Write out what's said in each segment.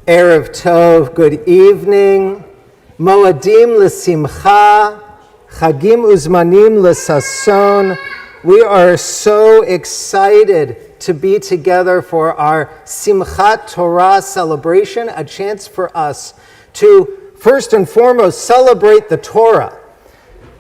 Erev Tov, good evening. Moadim l'simcha, Chagim uzmanim l'sason. We are so excited to be together for our Simchat Torah celebration, a chance for us to first and foremost celebrate the Torah,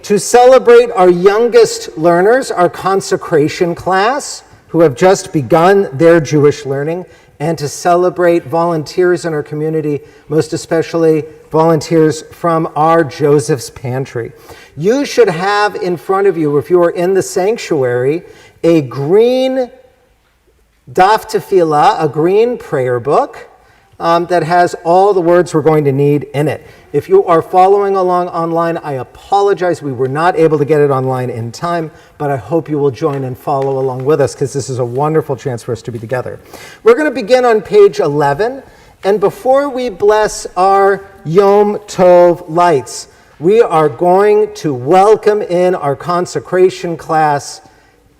to celebrate our youngest learners, our Consecration class, who have just begun their Jewish learning, and to celebrate volunteers in our community, most especially volunteers from our Joseph's Pantry. You should have in front of you, if you are in the sanctuary, a green daf tefillah, a green prayer book that has all the words we're going to need in it. If you are following along online, I apologize. We were not able to get it online in time, but I hope you will join and follow along with us because this is a wonderful chance for us to be together. We're going to begin on page 11, and before we bless our Yom Tov lights, we are going to welcome in our consecration class,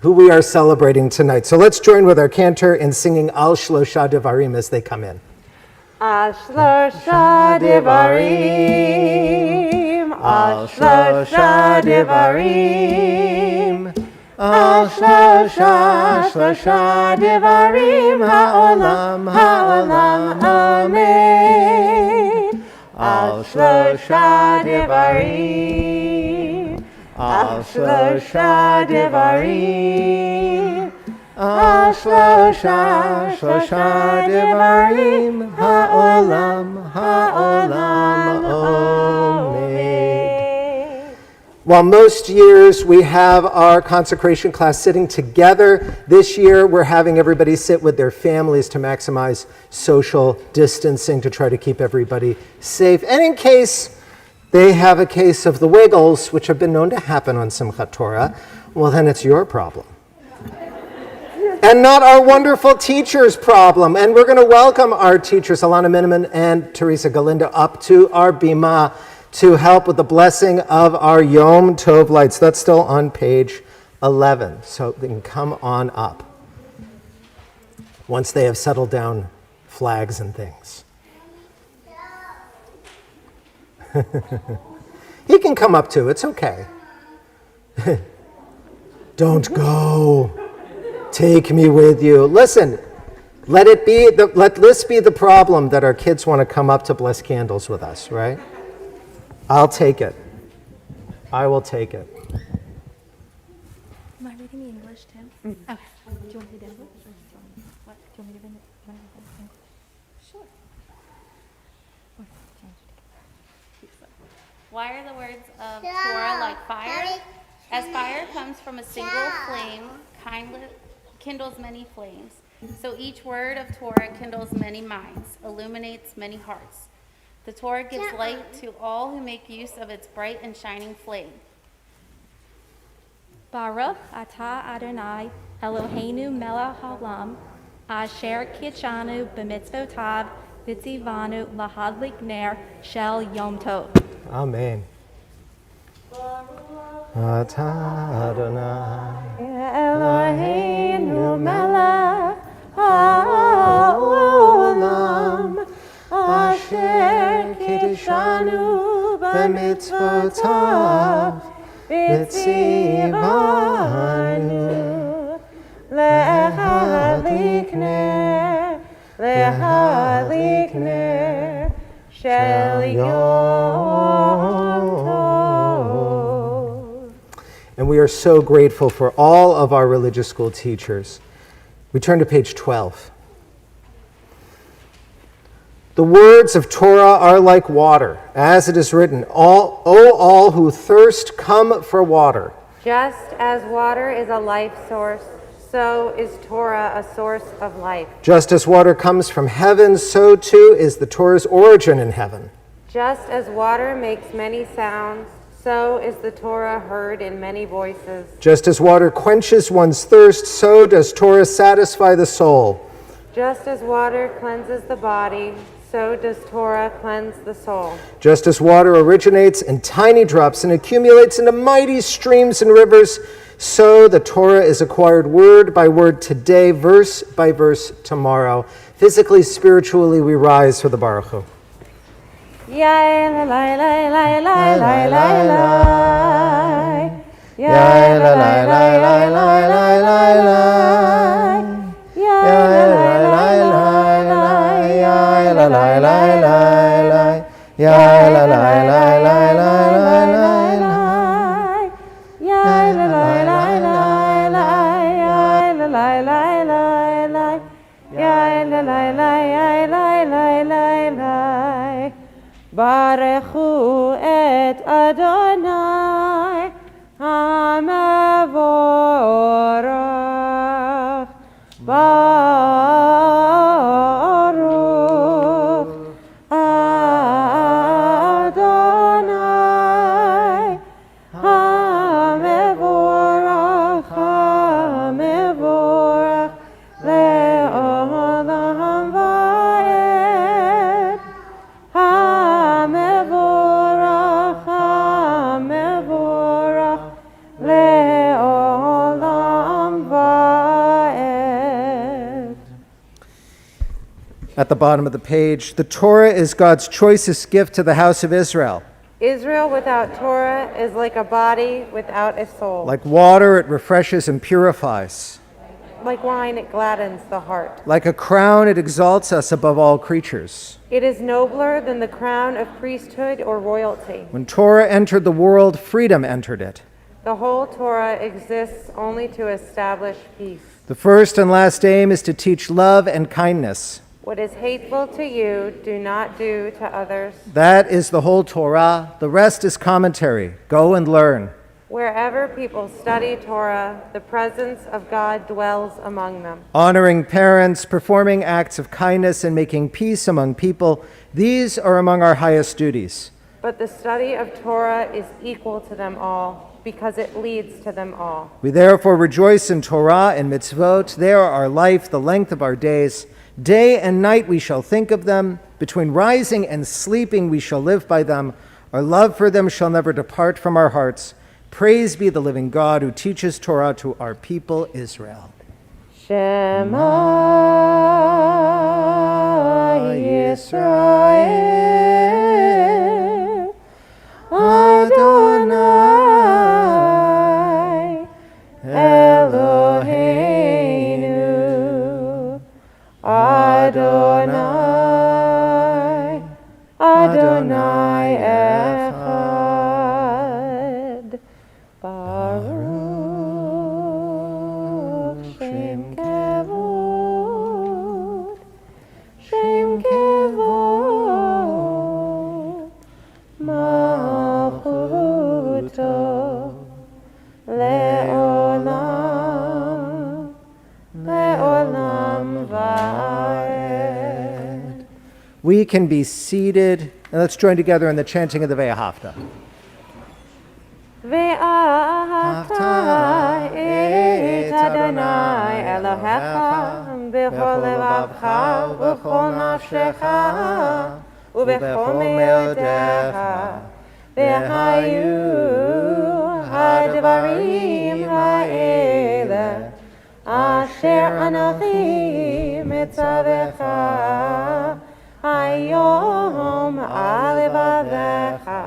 who we are celebrating tonight. So let's join with our cantor in singing Al Shlosha Devarim as they come in. Al Shlosha Devarim, Al Shlosha Devarim, Al Shlosha Devarim, Ha'olam, Ha'olam, Amen. Al Shlosha Devarim, Al Shlosha Devarim, Al Shlosha Devarim, Ha'olam, Ha'olam, Omed. While most years we have our consecration class sitting together, this year we're having everybody sit with their families to maximize social distancing to try to keep everybody safe. And in case they have a case of the wiggles, which have been known to happen on Simchat Torah, well then it's your problem. And not our wonderful teachers' problem. And we're going to welcome our teachers, Alana Miniman and Teresa Galinda, up to our bima to help with the blessing of our Yom Tov lights. That's still on page 11, so they can come on up once they have settled down flags and things. He can come up too, it's okay. Don't go. Take me with you. Listen, let this be the problem that our kids want to come up to bless candles with us, right? I'll take it. I will take it. Am I reading the English, Tim? Okay. Do you want me to read English? What? Do you want me to read English? Sure. Why are the words of Torah like fire? As fire comes from a single flame, kindles many flames. So each word of Torah kindles many minds, illuminates many hearts. The Torah gives light to all who make use of its bright and shining flame. Baruch atah Adonai Eloheinu melech haolam asher kitshanu b'mitzvotav v'tzivanu lahadlik ner shel Yom Tov. Amen. Atah Adonai Eloheinu melech haolam asher kiddushanu b'mitzvotav v'tzivanu lehadlik ner shel Yom Tov. And we are so grateful for all of our religious school teachers. We turn to page 12. The words of Torah are like water, as it is written, all who thirst, come for water. Just as water is a life source, so is Torah a source of life. Just as water comes from heaven, so too is the Torah's origin in heaven. Just as water makes many sounds, so is the Torah heard in many voices. Just as water quenches one's thirst, so does Torah satisfy the soul. Just as water cleanses the body, so does Torah cleanse the soul. Just as water originates in tiny drops and accumulates into mighty streams and rivers, so the Torah is acquired word by word today, verse by verse tomorrow. Physically, spiritually, we rise for the Baruch Hu. Yai la la la la la la la la. Yai la la la la la la la la. Yai la la la la. Yai la la la la la. Yai la la la la la la la. Yai la la la la la. Yai la la la la la. Yai la la la la la la la. Barechu et Adonai HaMevorach. Baruch Adonai HaMevorach. HaMevorach le'olam va'ed. HaMevorach, HaMevorach le'olam va'ed. At the bottom of the page, the Torah is God's choicest gift to the house of Israel. Israel without Torah is like a body without a soul. Like water, it refreshes and purifies. Like wine, it gladdens the heart. Like a crown, it exalts us above all creatures. It is nobler than the crown of priesthood or royalty. When Torah entered the world, freedom entered it. The whole Torah exists only to establish peace. The first and last aim is to teach love and kindness. What is hateful to you, do not do to others. That is the whole Torah. The rest is commentary. Go and learn. Wherever people study Torah, the presence of God dwells among them. Honoring parents, performing acts of kindness, and making peace among people, these are among our highest duties. But the study of Torah is equal to them all, because it leads to them all. We therefore rejoice in Torah and mitzvot. They are our life, the length of our days. Day and night we shall think of them. Between rising and sleeping we shall live by them. Our love for them shall never depart from our hearts. Praise be the living God who teaches Torah to our people Israel. Shema Yisrael Adonai Eloheinu Adonai Adonai Echad Baruch Shem Kevod Shem Kevod Malchuto Le'olam Le'olam Va'ed. We can be seated, and let's join together in the chanting of the Ve'ahavta. Ve'ahavta et Adonai Elohecha b'chol levavcha u'b'chol nafshecha u'b'chol me'odecha v'hayu hadvarim ha'ele asher anochi mitzavecha hayom al levavecha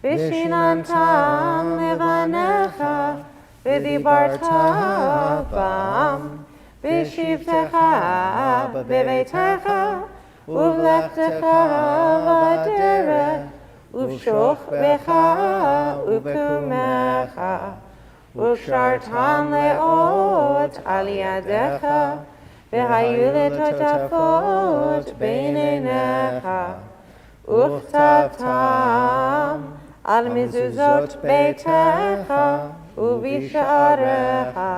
Vishinantam levanecha, v'dibarta bam, v'shivtecha b'veitecha, uv'lechtecha v'derech, uv'shochbecha uv'kumecha, uv'shartam le'ot al yadecha, v'hayu letotafot b'neinecha, uv'tavtam al mezuzot beitecha uvisharecha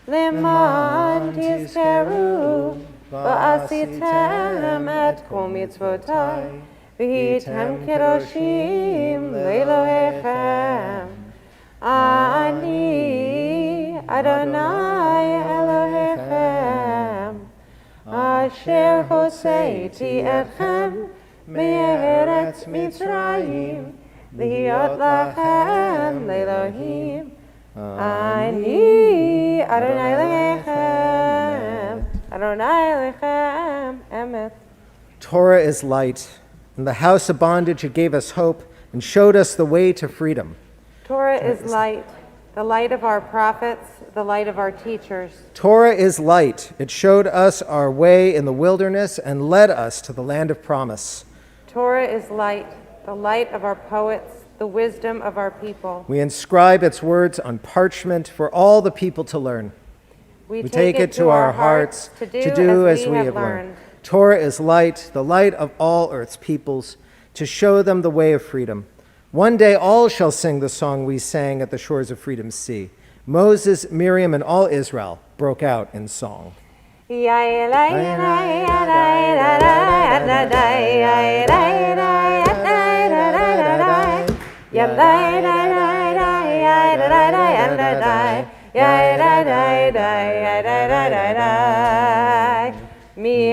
leman tizkeru va'asitem et kol mitzvotai v'hitem kedoshim le'Elohechem ani Adonai Elohechem asher hoseiti etchem me'eretz Mitzrayim V'hiyot lachem le'Elohim Ani Adonai Elohechem Adonai lechem emet. Torah is light. In the house of bondage it gave us hope and showed us the way to freedom. Torah is light, the light of our prophets, the light of our teachers. Torah is light. It showed us our way in the wilderness and led us to the land of promise. Torah is light, the light of our poets, the wisdom of our people. We inscribe its words on parchment for all the people to learn. We take it to our hearts to do as we have learned. Torah is light, the light of all earth's peoples, to show them the way of freedom. One day all shall sing the song we sang at the shores of Freedom's Sea. Moses, Miriam, and all Israel broke out in song. Mi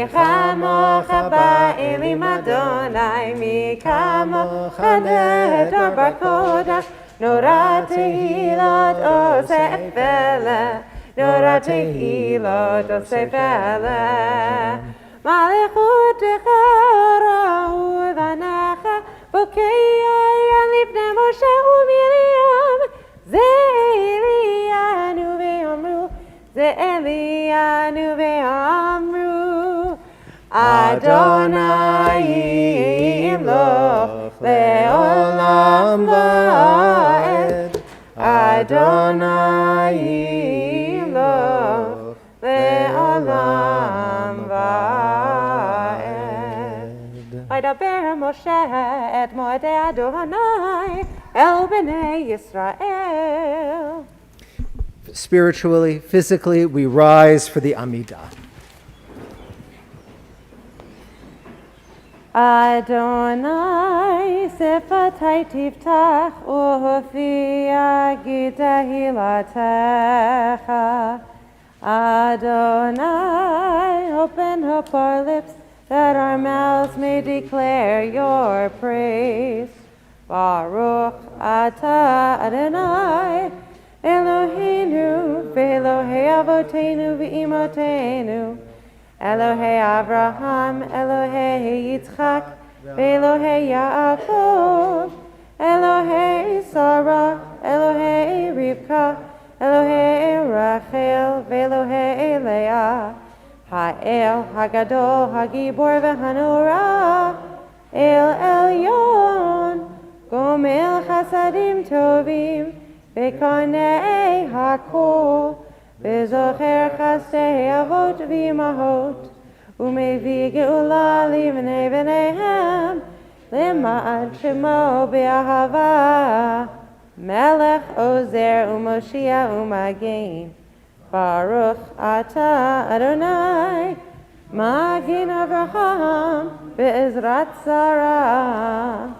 chamocha ba'elim Adonai, mi kamocha nedar b'kodesh, Nora tehilot oseh vele, Nora tehilot oseh vele. Malechutecha ra'u v'anecha, Bokei lifnei Moshe u'Miriam, Ze'elianu ve'omru, Ze'elianu ve'omru, Adonai yimloch le'olam va'ed, Adonai yimloch le'olam va'ed. Vaydaber Moshe et moedei Adonai el bnei Yisrael. Spiritually, physically, we rise for the Amidah. Adonai sefatai tiftach ufi yagid tehilatecha. Adonai, open up our lips that our mouths may declare your praise. Baruch atah Adonai Eloheinu ve'Elohei avotenu ve'imotenu, Elohei Avraham, Elohei Yitzchak, ve'Elohei Yaakov, Elohei Sarah, Elohei Rivka, Elohei Rachel, ve'Elohei Leah, Ha'el, Hagadol, Hagibor ve'Hanora, El Elyon, Gomel Chasadim Tovim, Bekonei hakol, bezocher chastei avot v'imahot, umevi geula livnei v'neihem, lema'ad shemo be'ahava, melech ozer u'moshia u'magen, Baruch atah Adonai, magen Avraham, be'ezrat Sarah.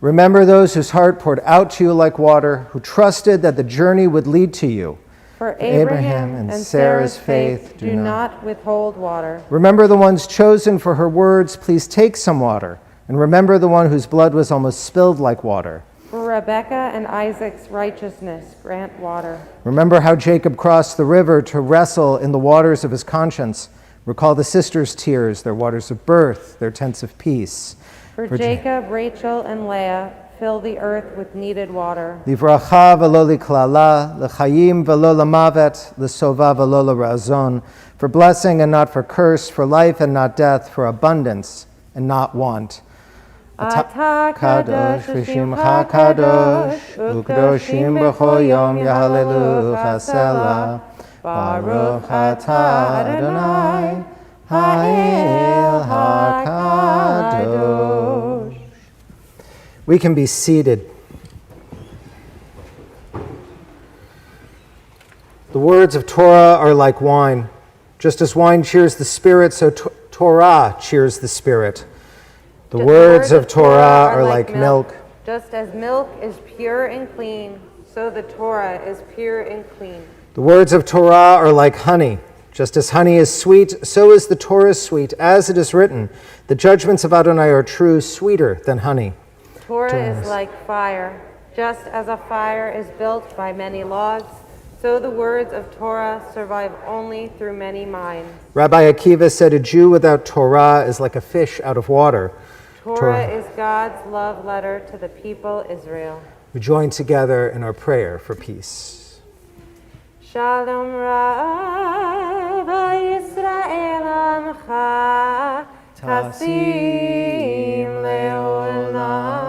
Remember those whose heart poured out to you like water, who trusted that the journey would lead to you. For Abraham and Sarah's faith do not withhold water. Remember the ones chosen for her words, please take some water. And remember the one whose blood was almost spilled like water. For Rebekah and Isaac's righteousness, grant water. Remember how Jacob crossed the river to wrestle in the waters of his conscience. Recall the sisters' tears, their waters of birth, their tents of peace. For Jacob, Rachel, and Leah, fill the earth with needed water. Livracha v'lo liklala, l'chayim v'lo l'mavet, l'sova v'lo l'razon, for blessing and not for curse, for life and not death, for abundance and not want. Atah Kadosh v'shimcha kadosh, u'kadoshim b'chol yom yahalelucha selah. Baruch atah Adonai, ha'el ha'kadosh. We can be seated. The words of Torah are like wine. Just as wine cheers the spirit, so Torah cheers the spirit. The words of Torah are like milk. Just as milk is pure and clean, so the Torah is pure and clean. The words of Torah are like honey. Just as honey is sweet, so is the Torah sweet. As it is written, the judgments of Adonai are true, sweeter than honey. Torah is like fire. Just as a fire is built by many logs, So the words of Torah survive only through many minds. Rabbi Akiva said a Jew without Torah is like a fish out of water. Torah is God's love letter to the people Israel. We join together in our prayer for peace. Shalom Rav Yisrael Amcha Tasim Leolam.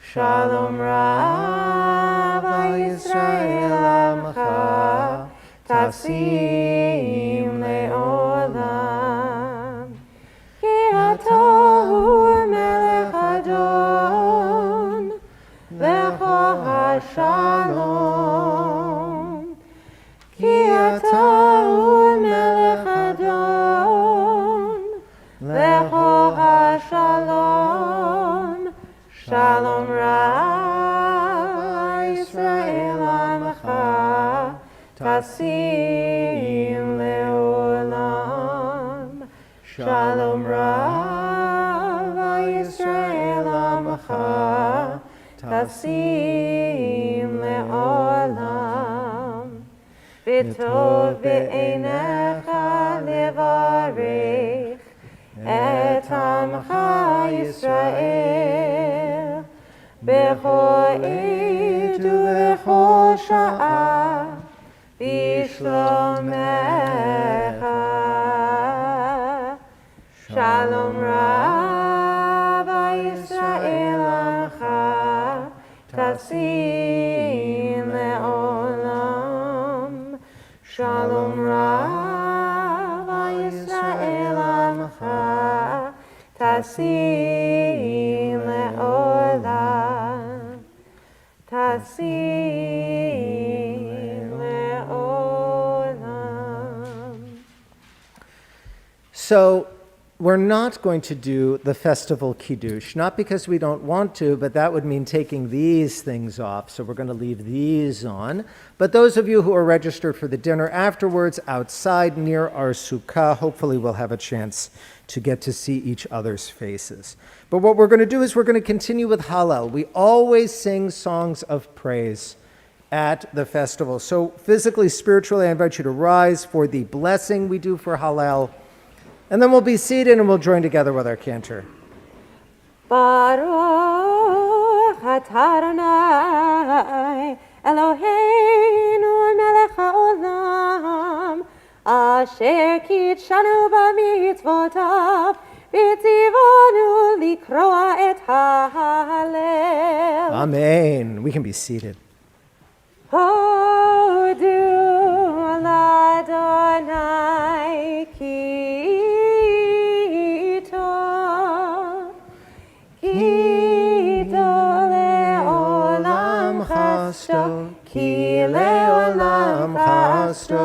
Shalom Rav Yisrael Amcha Tasim Leolam. Ki Atahu Melech Adon Lecho HaShalom. Ki Atahu Melech Adon Lecho HaShalom. Shalom Rav Yisrael Amcha Tasim Leolam. Shalom Rav Yisrael Amcha Tasim Leolam. V'tov be'einecha levarech et Amcha Yisrael bechol עת ובכל שעה בשלומך. Shalom Rav Yisrael Amcha Tasim Leolam. Shalom Rav Yisrael Amcha Tasim Leolam. Tasim Leolam. So, we're not going to do the festival Kiddush, not because we don't want to, but that would mean taking these things off, so we're going to leave these on. But those of you who are registered for the dinner afterwards, outside near our sukkah, hopefully we'll have a chance to get to see each other's faces. But what we're going to do is we're going to continue with Hallel. We always sing songs of praise at the festival. So physically, spiritually, I invite you to rise for the blessing we do for Hallel. And then we'll be seated and we'll join together with our cantor. Baruch atah Adonai Eloheinu melech haolam asher kitshanu b'mitzvotav v'tzivanu likroa et hallel. Amen. We can be seated. Hodu l'Adonai ki tov, ki tov le'olam chasto, ki le'olam chasto.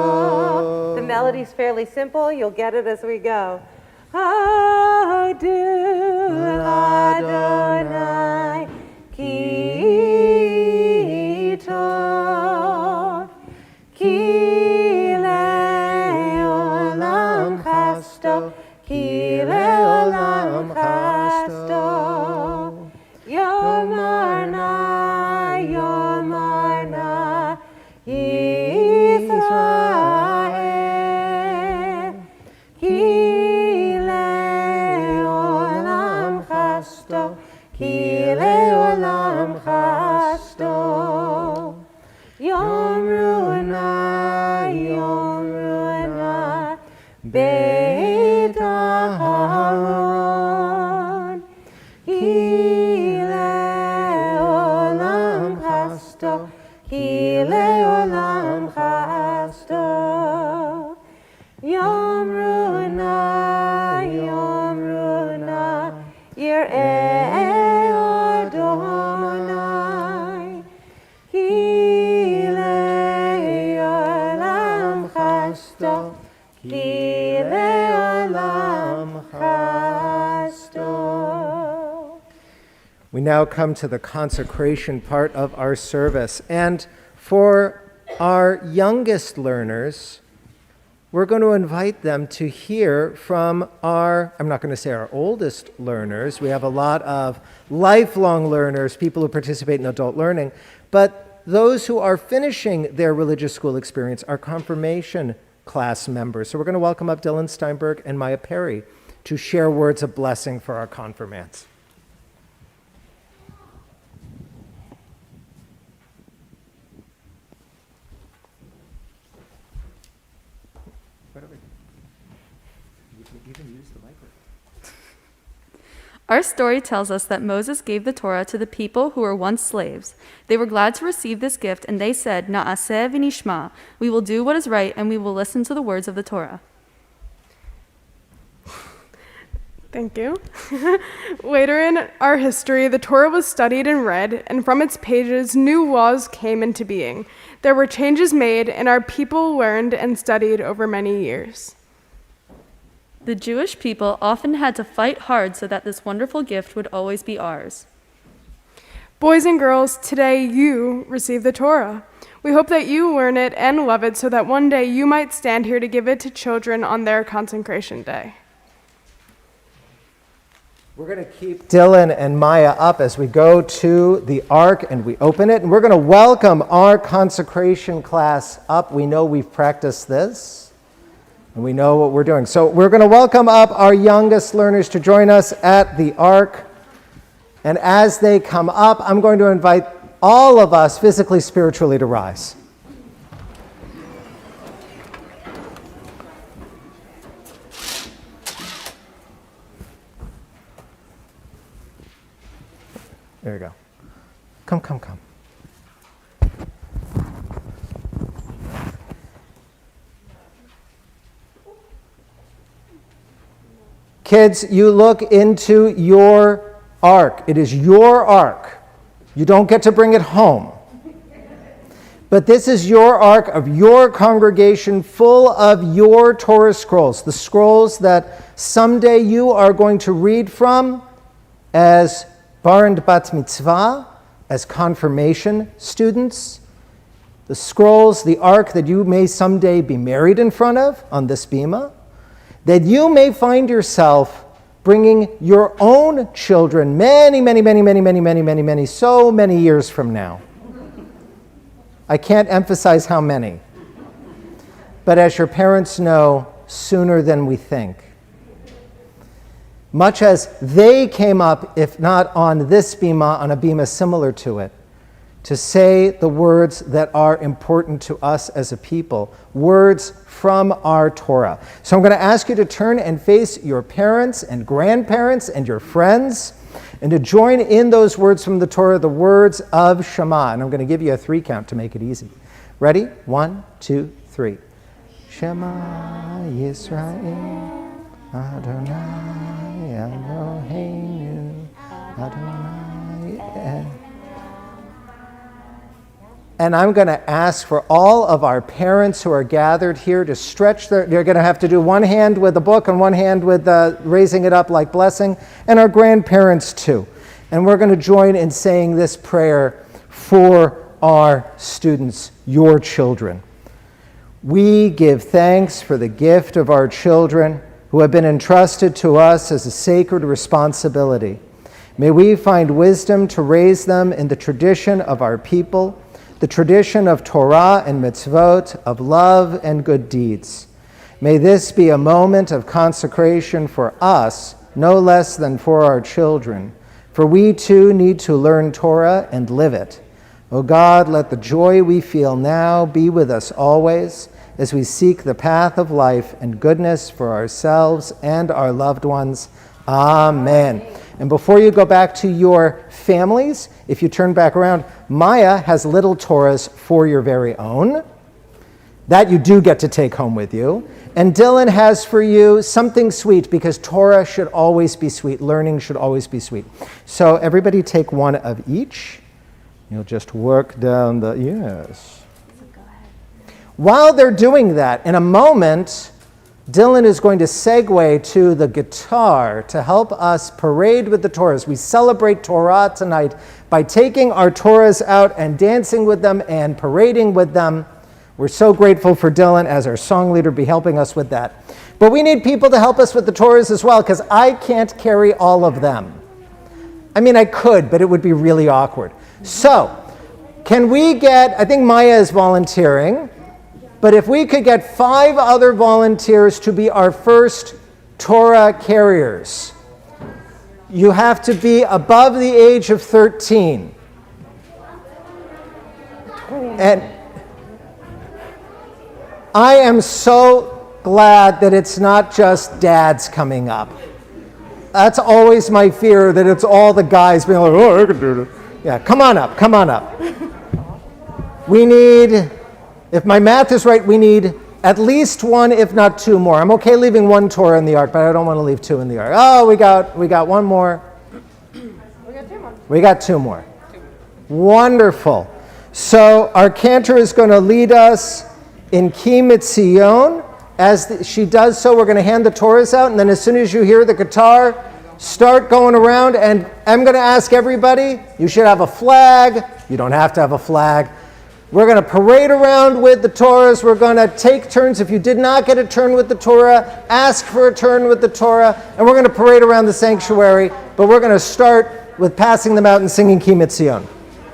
The melody's fairly simple. You'll get it as we go. Hodu l'Adonai ki tov, ki le'olam chasto, ki le'olam chasto. Yomar na Yisrael, ki le'olam chasto, ki le'olam chasto. Yomru na Beit Aharon, ki le'olam chasto, ki le'olam chasto. Yomru na Yir'eh Adonai, ki le'olam chasto, ki le'olam chasto. We now come to the consecration part of our service. And for our youngest learners, we're going to invite them to hear from our, I'm not going to say our oldest learners. We have a lot of lifelong learners, people who participate in adult learning. But those who are finishing their religious school experience are confirmation class members. So we're going to welcome up Dylan Steinberg and Maya Perry to share words of blessing for our confirmands. Our story tells us that Moses gave the Torah to the people who were once slaves. They were glad to receive this gift, and they said, Na'aseh v'nishma, we will do what is right, and we will listen to the words of the Torah. Thank you. Later in our history, the Torah was studied and read, and from its pages, new laws came into being. There were changes made, and our people learned and studied over many years. The Jewish people often had to fight hard so that this wonderful gift would always be ours. Boys and girls, today you receive the Torah. We hope that you learn it and love it so that one day you might stand here to give it to children on their consecration day. We're going to keep Dylan and Maya up as we go to the Ark and we open it. And we're going to welcome our consecration class up. We know we've practiced this. And we know what we're doing. So we're going to welcome up our youngest learners to join us at the Ark. And as they come up, I'm going to invite all of us physically, spiritually to rise. There you go. Come. Kids, you look into your ark. It is your ark. You don't get to bring it home. But this is your ark of your congregation, full of your Torah scrolls, the scrolls that someday you are going to read from as bar and bat mitzvah, as confirmation students, the scrolls, the ark that you may someday be married in front of on this bima, that you may find yourself bringing your own children many, so many years from now. I can't emphasize how many. But as your parents know, sooner than we think. Much as they came up, if not on this bima, on a bima similar to it, to say the words that are important to us as a people, words from our Torah. So I'm going to ask you to turn and face your parents and grandparents and your friends, and to join in those words from the Torah, the words of Shema. And I'm going to give you a 3 count to make it easy. Ready? 1, 2, 3. Shema Yisrael, Adonai Eloheinu, Adonai. And I'm going to ask for all of our parents who are gathered here to stretch they're going to have to do one hand with the book and one hand with raising it up like blessing, and our grandparents too. And we're going to join in saying this prayer for our students, your children. We give thanks for the gift of our children who have been entrusted to us as a sacred responsibility. May we find wisdom to raise them in the tradition of our people, the tradition of Torah and mitzvot, of love and good deeds. May this be a moment of consecration for us, no less than for our children, for we too need to learn Torah and live it. O God, let the joy we feel now be with us always as we seek the path of life and goodness for ourselves and our loved ones. Amen. And before you go back to your families, if you turn back around, Maya has little Torahs for your very own. That you do get to take home with you. And Dylan has for you something sweet, because Torah should always be sweet. Learning should always be sweet. So everybody take one of each. You'll just work down the, yes. While they're doing that, in a moment, Dylan is going to segue to the guitar to help us parade with the Torahs. We celebrate Torah tonight by taking our Torahs out and dancing with them and parading with them. We're so grateful for Dylan as our song leader be helping us with that. But we need people to help us with the Torahs as well, because I can't carry all of them. I mean, I could, but it would be really awkward. So, can we get, I think Maya is volunteering, but if we could get 5 other volunteers to be our first Torah carriers. You have to be above the age of 13. And I am so glad that it's not just dads coming up. That's always my fear, that it's all the guys being like, oh, I can do this. Yeah, come on up, come on up. We need, if my math is right, we need at least 1, if not 2 more. I'm okay leaving 1 Torah in the ark, but I don't want to leave 2 in the ark. Oh, we got 1 more. We got 2 more. Wonderful. So our cantor is going to lead us in Ki Mitzion. As she does so, we're going to hand the Torahs out, and then as soon as you hear the guitar, start going around, and I'm going to ask everybody, you should have a flag. You don't have to have a flag. We're going to parade around with the Torahs. We're going to take turns. If you did not get a turn with the Torah, ask for a turn with the Torah, and we're going to parade around the sanctuary, but we're going to start with passing them out and singing Ki Mitzion.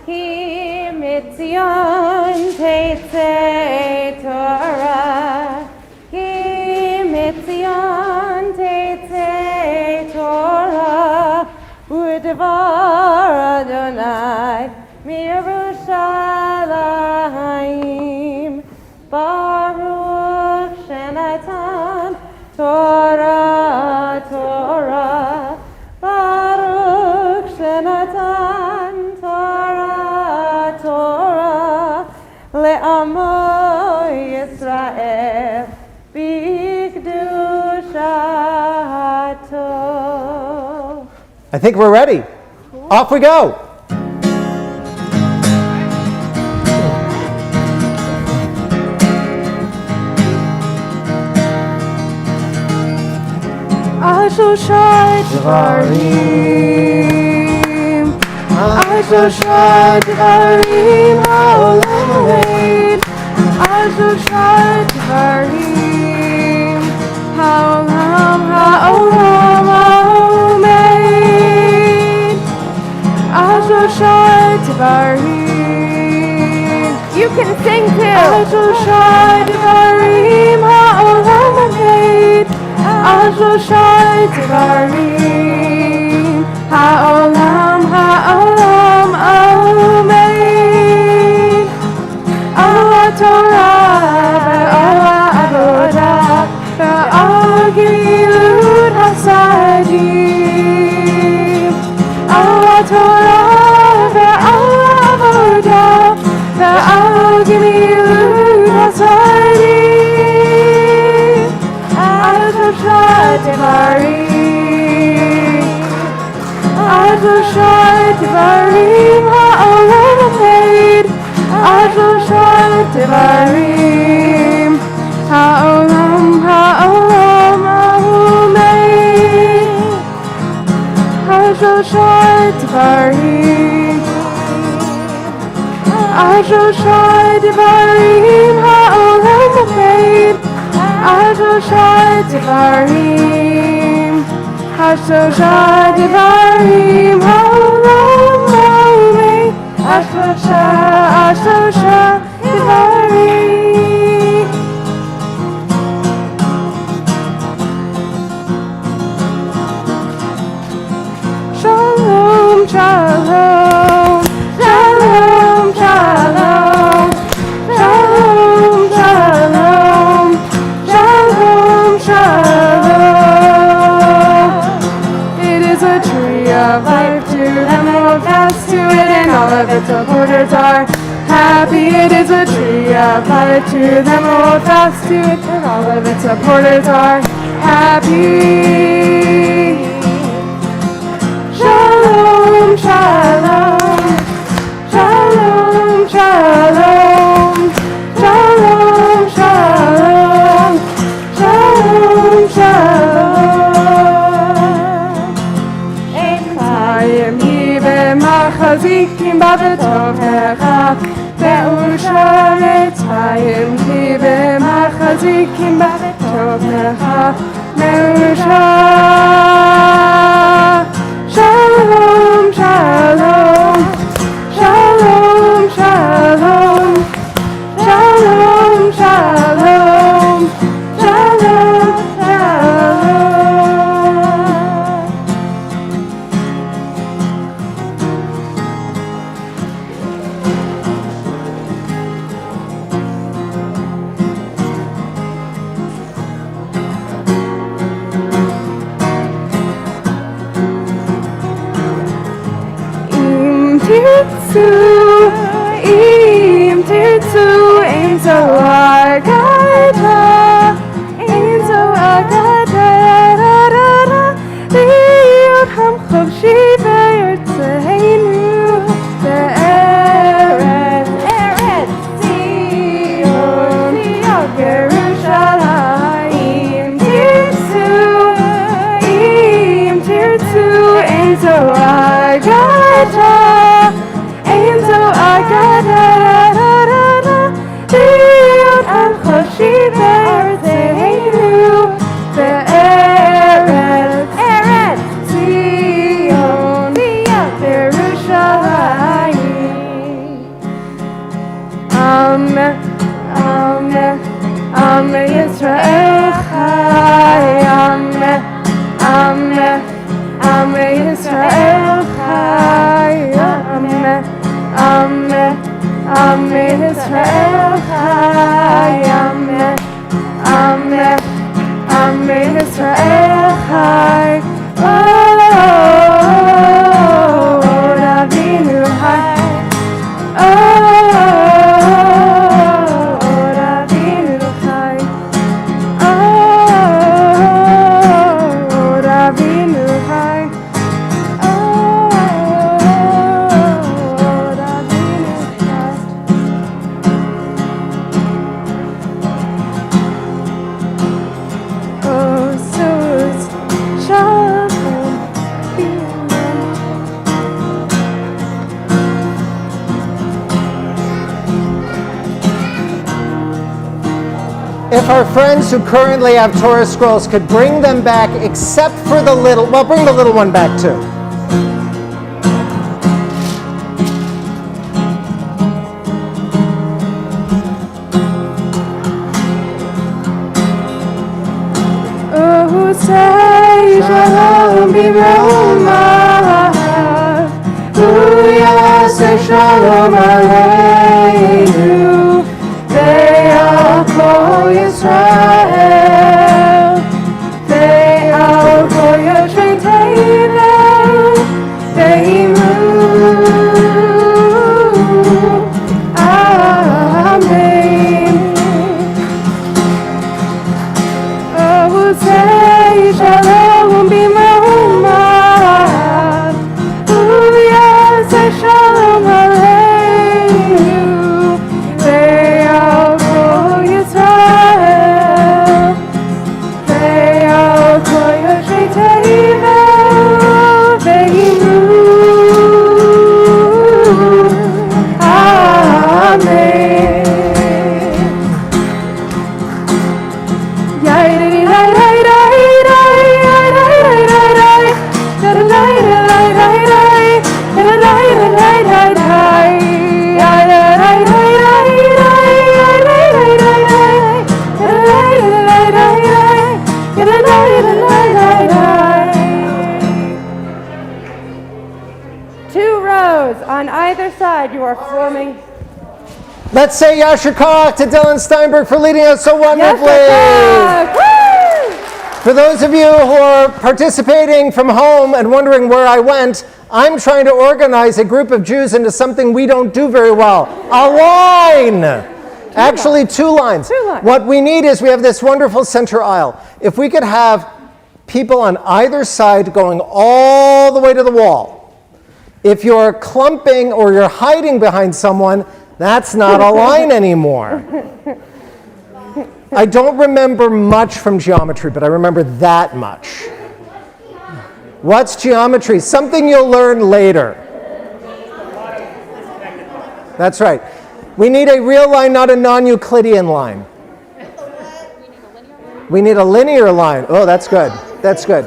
Ki Mitzion Teitzei Torah, Ki Mitzion Teitzei Torah, U'devar Adonai miYerushalayim, Baruch Shenatan Torah, Torah, Baruch Shenatan Torah, Torah, Le'amo Yisrael, B'kedushato. I think we're ready. Off we go. Ashoshat Devarim, Ashoshat Devarim, Ha'olam Hamed, Ashoshat Devarim, Ha'olam Hamed, Ashoshat Devarim. You can sing too. Ashoshat Devarim, Ha'olam Hamed, Ashoshat Devarim, Ha'olam, Ha'olam, Amen. Allah Torah, Allah Avodah, Ve'al Gilud Hasadim. Allah Torah, Ve'al Avodah, Ve'al Gilud Hasadim. Ashoshat Devarim, Ashoshat Devarim, Ha'olam Hamed, Ashoshat Devarim, Ha'olam, Ha'olam, Amen. Ashoshat Devarim, Ashoshat Devarim, Ha'olam Hamed, Ashoshat Devarim, Ashoshat Devarim, Ha'olam Hamed, Ashoshat Devarim. Shalom, shalom, shalom, shalom, shalom, shalom. Shalom, shalom. It is a tree of life to them who hold fast to it, and all of its supporters are happy. It is a tree of life to them who hold fast to it, and all of its supporters are happy. Shalom, shalom, shalom, shalom, shalom, shalom. Shalom, shalom. Ephraim hi b'machazikim b'tovecha, Me'usharet Ephraim hi b'machazikim b'tovecha, Me'usharet. Shalom, shalom, shalom, shalom. im tirtzu, ein so agata, ein so agata, liot ham chokshi ve'yotzeinu, be'eretz Zion, Yerushalayim, tirtzu, ein so agata, ein so agata, liot ham chokshi ve'yotzeinu, be'eretz Zion, Yerushalayim. Am Yisrael Chai, Am Yisrael Chai, Am Yisrael Chai, Am Yisrael Chai, oh, Rabbeinu Chai, oh, Rabbeinu Chai, oh, Rabbeinu Chai, oh, Rabbeinu Chai. Oh, Sus, Shalom, If our friends who currently have Torah scrolls could bring them back, except for the little, well, bring the little one back too. Oh, say Shalom B'Romav, say Shalom Aleinu, Ve'al Kol Yisrael, Ve'al Kol Yoshvei Tevel, Ve'imu, Amen. Oh, say Shalom B'Romav, say Shalom Aleinu, Ve'al Kol Yisrael, Ve'al Kol Yoshvei Tevel, Ve'imu, Amen. Two rows on either side, you are forming. Let's say Yasher Koach to Dylan Steinberg for leading us so wonderfully. Yes, woo! For those of you who are participating from home and wondering where I went, I'm trying to organize a group of Jews into something we don't do very well. A line! Actually, two lines. Two lines. What we need is we have this wonderful center aisle. If we could have people on either side going all the way to the wall. If you're clumping or you're hiding behind someone, that's not a line anymore. I don't remember much from geometry, but I remember that much. What's geometry? Something you'll learn later. That's right. We need a real line, not a non-Euclidean line. We need a linear line. Oh, that's good. That's good.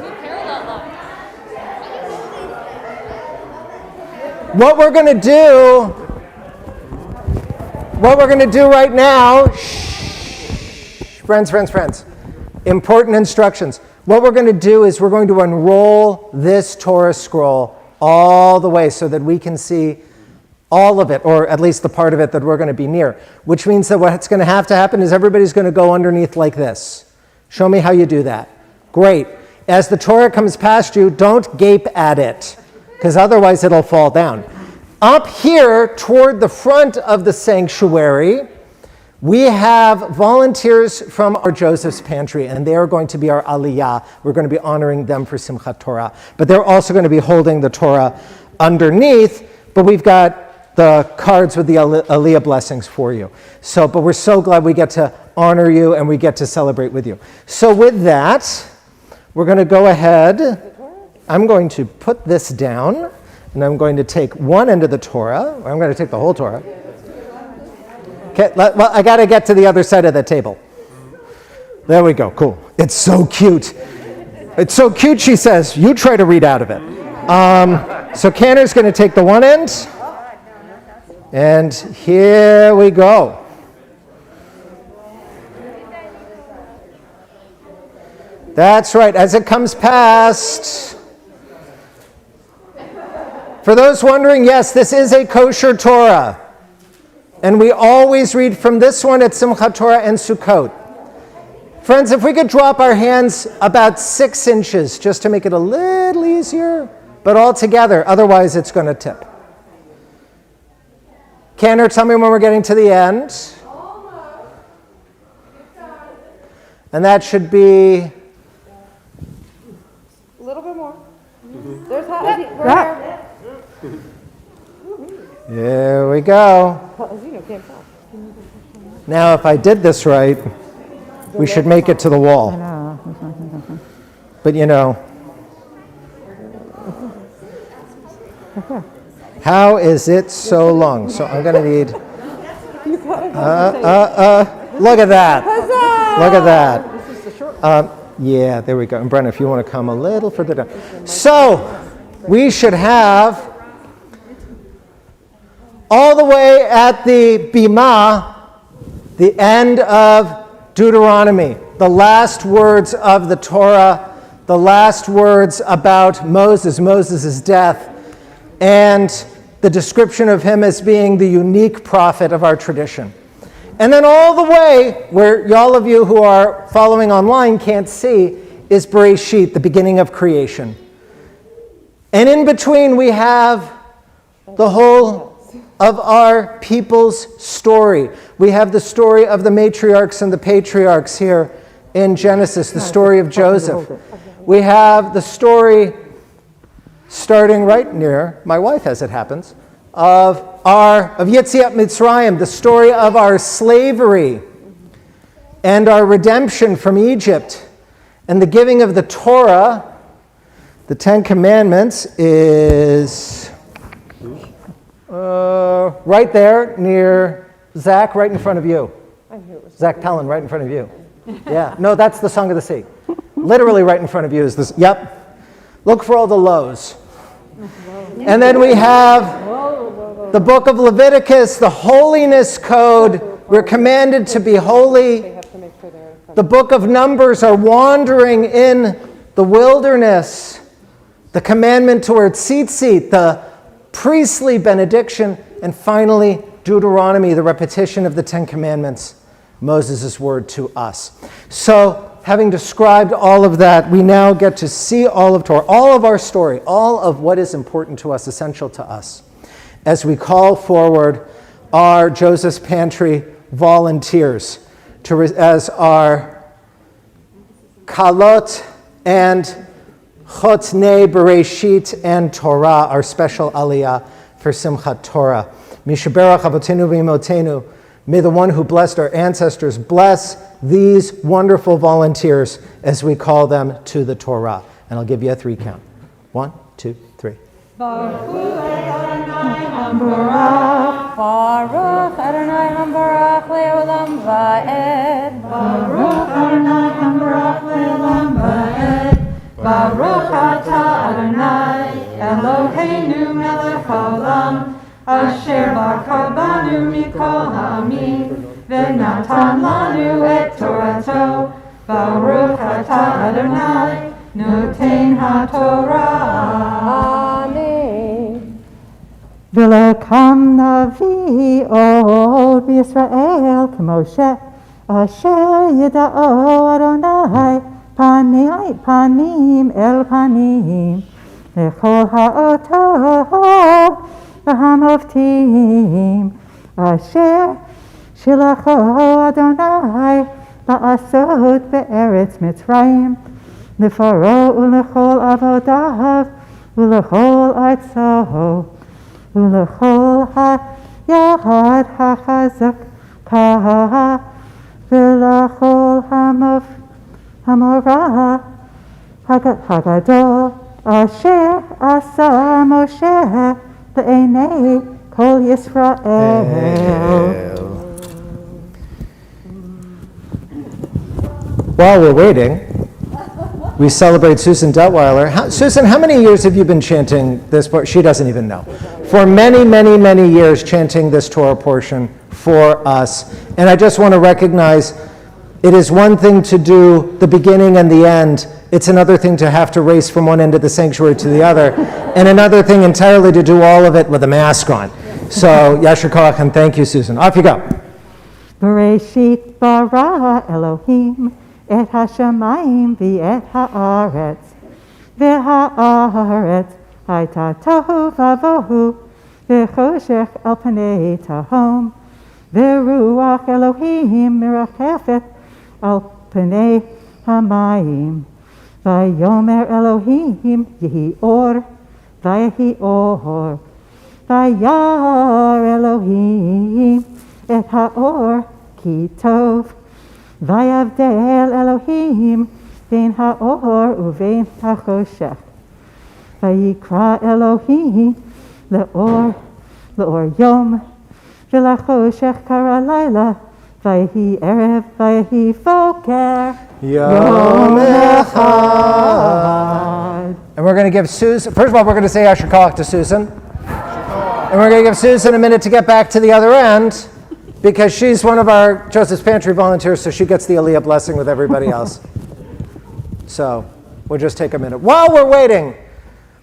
What we're going to do right now, friends, important instructions. What we're going to do is we're going to unroll this Torah scroll all the way so that we can see all of it, or at least the part of it that we're going to be near, which means that what's going to have to happen is everybody's going to go underneath like this. Show me how you do that. Great. As the Torah comes past you, don't gape at it, because otherwise it'll fall down. Up here toward the front of the sanctuary, we have volunteers from our Joseph's Pantry, and they are going to be our aliyah. We're going to be honoring them for Simchat Torah. But they're also going to be holding the Torah underneath, but we've got the cards with the aliyah blessings for you. But we're so glad we get to honor you and we get to celebrate with you. So with that, we're going to go ahead. I'm going to put this down, and I'm going to take one end of the Torah. I'm going to take the whole Torah. Okay, well, I got to get to the other side of the table. There we go, cool. It's so cute. It's so cute, she says. You try to read out of it. So Canner's going to take the one end. And here we go. That's right, as it comes past. For those wondering, yes, this is a kosher Torah. And we always read from this one at Simchat Torah and Sukkot. Friends, if we could drop our hands about 6 inches just to make it a little easier, but all together, otherwise it's going to tip. Canner, tell me when we're getting to the end. And that should be... A little bit more. There's how. There we go. Now, if I did this right, we should make it to the wall. But you know, how is it so long? So I'm going to need... look at that. Look at that. Yeah, there we go. And Brenna, if you want to come a little further down. So, we should have all the way at the Bima, the end of Deuteronomy, the last words of the Torah, the last words about Moses' death, and the description of him as being the unique prophet of our tradition. And then all the way, where all of you who are following online can't see, is Bereshit, the beginning of creation. And in between we have the whole of our people's story. We have the story of the matriarchs and the patriarchs here in Genesis, the story of Joseph. We have the story starting right near my wife, as it happens, of Yetziat Mitzrayim, the story of our slavery and our redemption from Egypt, and the giving of the Torah. The 10 Commandments is right there near Zach, right in front of you. Zach Pellin, right in front of you. Yeah, no, that's the Song of the Sea. Literally right in front of you is this. Yep. Look for all the lows. And then we have the book of Leviticus, the holiness code. We're commanded to be holy. The book of Numbers, are wandering in the wilderness. The commandment toward tzitzit, the priestly benediction, and finally Deuteronomy, the repetition of the 10 Commandments, Moses' word to us. So, having described all of that, we now get to see all of Torah, all of our story, all of what is important to us, essential to us, as we call forward our Joseph's Pantry volunteers as our Kalot and Chotnei Bereshit and Torah, our special aliyah for Simchat Torah. Mishaberach Avotenu v'Imotenu. May the one who blessed our ancestors bless these wonderful volunteers as we call them to the Torah. And I'll give you a 3 count. 1, 2, 3. Baruch Adonai Hambarach le'olam va'ed. Baruch Adonai Hambarach le'olam va'ed. Baruch atah Adonai Eloheinu melech haolam asher baka banu mikol ha'amim v'natan lanu et Torato. Baruch atah Adonai noten ha'Torah. Amen. ולא קם נביא עוד בישראל כמו אשר ידעו אדוני פנים אל פנים לכל האותות והמופתים אשר שלחו אדוני לעשות בארץ מצרים, לפרעה ולכל עבodiו ולכל ארצו ולכל היד החזקה ולכל המורא הגדול אשר עשה משה לעיני כל ישראל. While we're waiting, we celebrate Susan Detweiler. Susan, how many years have you been chanting this part? She doesn't even know. For many, many, many years chanting this Torah portion for us. And I just want to recognize it is one thing to do the beginning and the end. It's another thing to have to race from one end of the sanctuary to the other. And another thing entirely to do all of it with a mask on. So, Yasher Koach, and thank you, Susan. Off you go. Bereshit bara Elohim et hashamayim v'et haaretz, v'haaretz hayta tohu vavohu, v'choshech al panei tahom, v'ruach Elohim mirachefet al panei hamayim, v'yomer Elohim yehi or, v'yehi or, v'yar Elohim et haor ki tov, vayavdel Elohim בין האור ובין החושך. ויקרא אלוהים לאור יום, ולחושך קרא לילה, ויהי ערב, ויהי בוקר, יום אחד. And we're going to give Susan, first of all, we're going to say Asher Koach to Susan. And we're going to give Susan a minute to get back to the other end, because she's one of our Joseph's Pantry volunteers, so she gets the Aliyah blessing with everybody else. So we'll just take a minute. While we're waiting,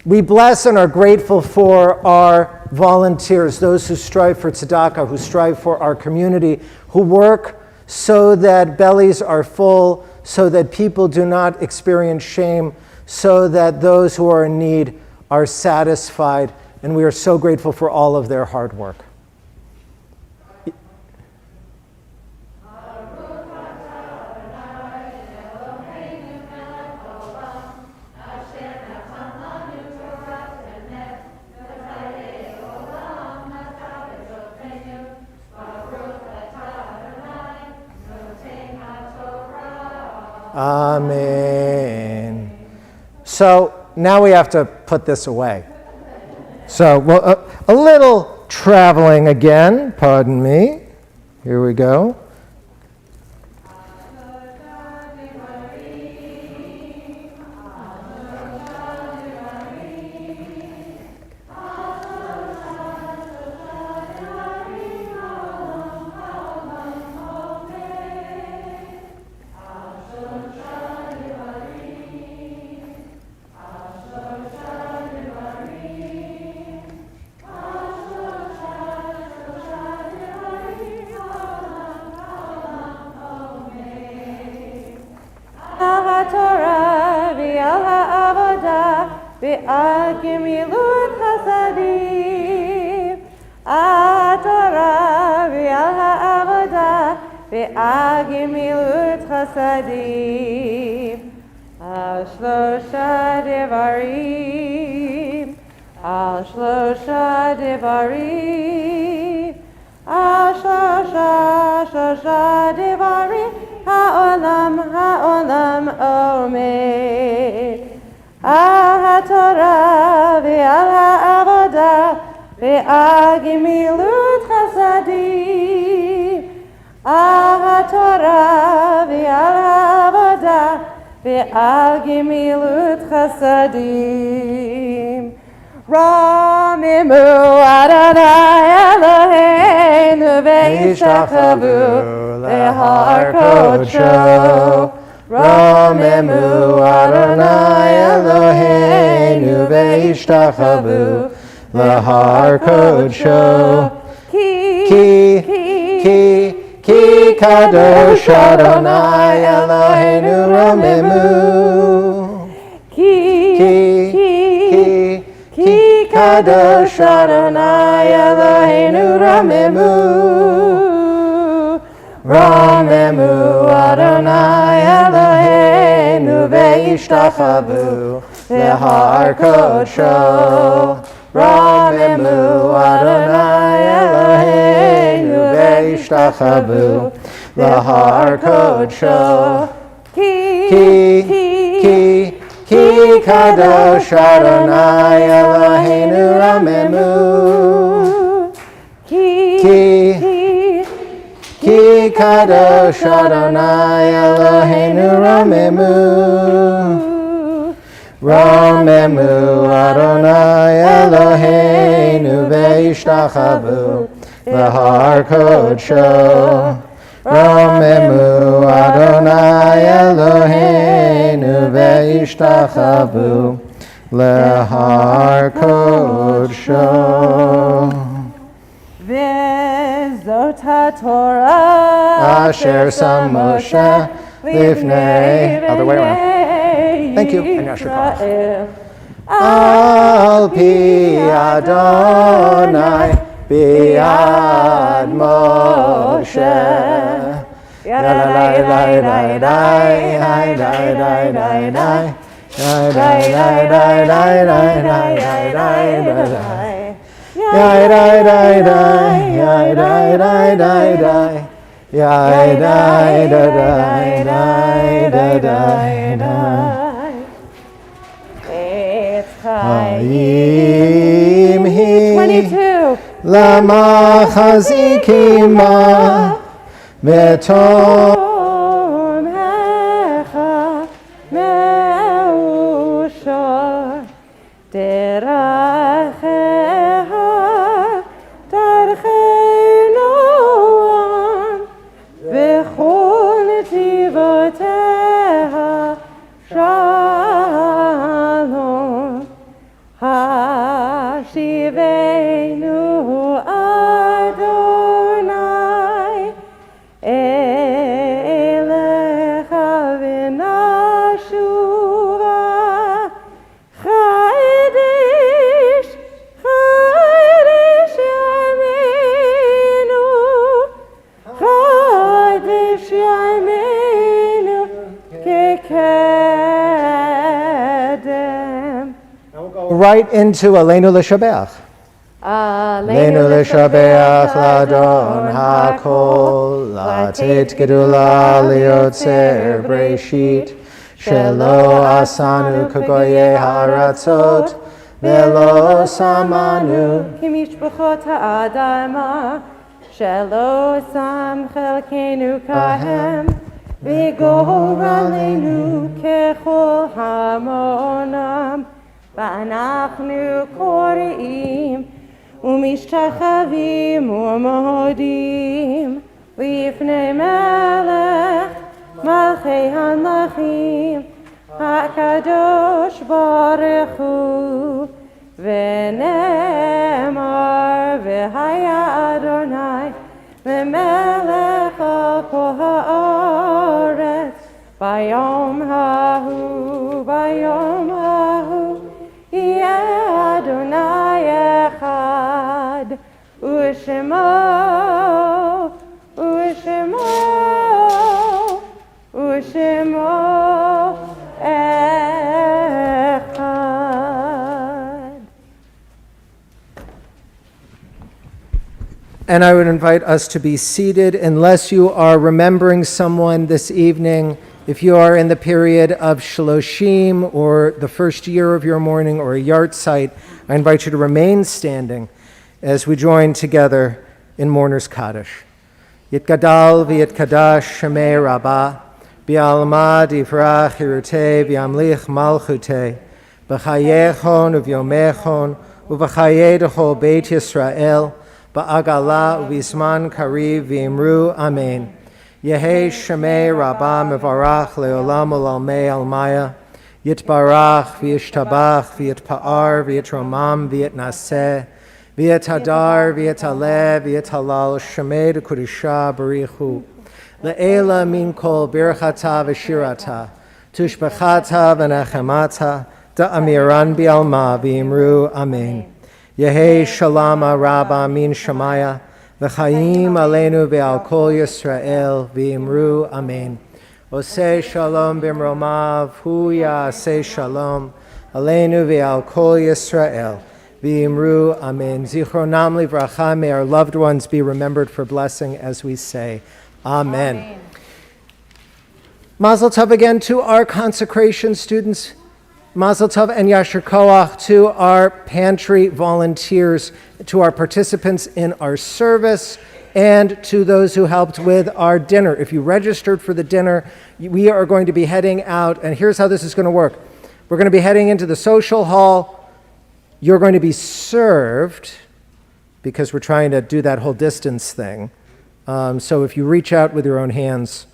we bless and are grateful for our volunteers, those who strive for tzedakah, who strive for our community, who work so that bellies are full, so that people do not experience shame, so that those who are in need are satisfied. And we are so grateful for all of their hard work. Amen. So now we have to put this away. So well, a little traveling again, pardon me. Here we go. Torah v'al ha'avodah v'al gemilut hasadim. Torah v'al ha'avodah v'al gemilut hasadim. Al shlosha devarim, al shlosha devarim, al shlosha devarim. Ha'olam, ha'olam, omer. HaTorah ve'al ha'avodah ve'al gemilut chasadim. HaTorah ve'al ha'avodah ve'al gemilut chasadim. Ramimu Adonai Eloheinu ve'ishtachavu le'har kodsho. Ramimu Adonai Eloheinu ve'ishtachavu le'har kodsho. Ki kadosh Adonai Eloheinu ramimu. Ki kadosh Adonai Eloheinu ramemu. Ramemu Adonai Eloheinu ve'ishtachavu lehar kodsho. Ramemu Adonai Eloheinu ve'ishtachavu lehar kodsho. Ki kadosh Adonai Eloheinu ramemu. Ki kadosh Adonai Eloheinu ramemu. Ramemu Adonai Eloheinu ve'ishtachavu lehar kodsho. Ramemu Adonai Eloheinu ve'ishtachavu lehar kodsho. Vezot HaTorah Asher Sam Moshe Lifnei. Other way around. Thank you. And Yasher Al Pi Adonai Biad Moshe. Chaim hi 22. lama chazikima v'tov Omhecha me'ushor derachecha darchei noam v'chol netivoteha shalom hashivenu Adonai elecha v'nashuva chaydish yameinu chaydish yameinu kekedem. right into Aleinu L'Shabeach. Aleinu L'Shabeach Ladon HaKol Latit Gedula Liotzer Breshit Shelo Asanu Kagoye Haratzot Velo Samanu כמשפחות האדמה שלא שם חלקנו כהם וגורלנו ככל המונם ואנחנו קוראים ומשתחווים ומודים לפני מלך מלכי המלכים הקדוש ברוך הוא ונאמר והיה אדוני למלך על כל הארץ ביום ההוא יהיה אדוני אחד ושמו אחד. And I would invite us to be seated unless you are remembering someone this evening. If you are in the period of Shloshim or the first year of your mourning or a yard site, I invite you to remain standing as we join together in Mourner's Kaddish. Yitgadal v'yitkadash shemei rabbah, bi'alma divrach hirutei v'yamlich malchutei, b'chayechon uvyomechon uv'chayedecho beit Yisrael, ba'agala u'bizman kariv v'imru amen. Yehei shemei rabbah mevarach leolam u'lalmei almaya, yitbarach v'yishtabach v'yitpa'ar v'yitromam v'yitnaseh, v'yitadar v'yitaleh v'yitalal shemei d'kudisha barichu. Le'ela min kol birchata v'shirata, tushbechata v'nechemata, da'amiran bi'alma v'imru amen. Yehi Shalom Rabba Min Shemaya, V'chaim Aleinu Ve'al Kol Yisrael, V'imru Amen. Oseh Shalom Bimromav, Hu Ya'aseh Shalom, Aleinu Ve'al Kol Yisrael, V'imru Amen. Zichronam Livracha, may our loved ones be remembered for blessing as we say, Amen. Mazel Tov again to our consecration students. Mazel Tov and Yasher Koach to our pantry volunteers, to our participants in our service, and to those who helped with our dinner. If you registered for the dinner, we are going to be heading out, and here's how this is going to work. We're going to be heading into the social hall. You're going to be served, because we're trying to do that whole distance thing. So if you reach out with your own hands,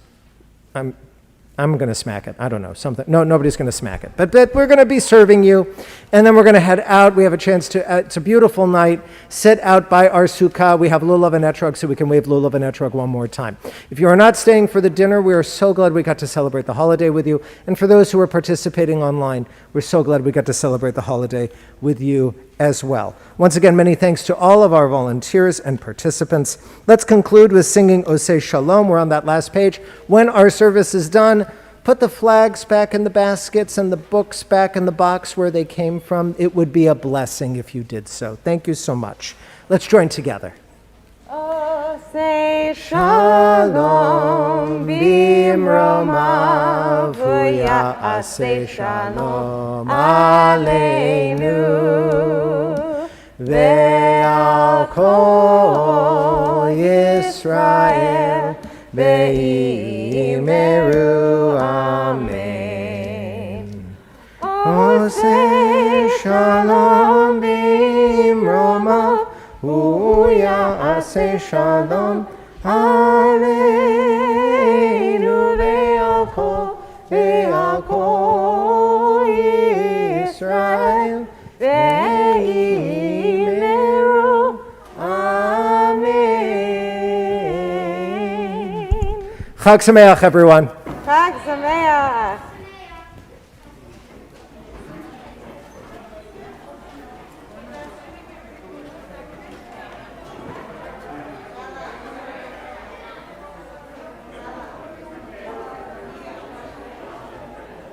I'm going to smack it. I don't know, something. No, nobody's going to smack it. But we're going to be serving you, and then we're going to head out. We have a chance to, it's a beautiful night, sit out by our sukkah. We have lulav and etrog, so we can wave lulav and etrog one more time. If you are not staying for the dinner, we are so glad we got to celebrate the holiday with you. And for those who are participating online, we're so glad we got to celebrate the holiday with you as well. Once again, many thanks to all of our volunteers and participants. Let's conclude with singing Oseh Shalom. We're on that last page. When our service is done, put the flags back in the baskets and the books back in the box where they came from. It would be a blessing if you did so. Thank you so much. Let's join together. Oseh Shalom bimromav v'ya'aseh Shalom aleinu ve'al kol Yisrael ve'imeru amen. Oseh Shalom bimromav Hu Ya'aseh Shalom Aleinu Ve'al Kol Yisrael Ve'imeru Amen. Chag Sameach, everyone. Chag Sameach.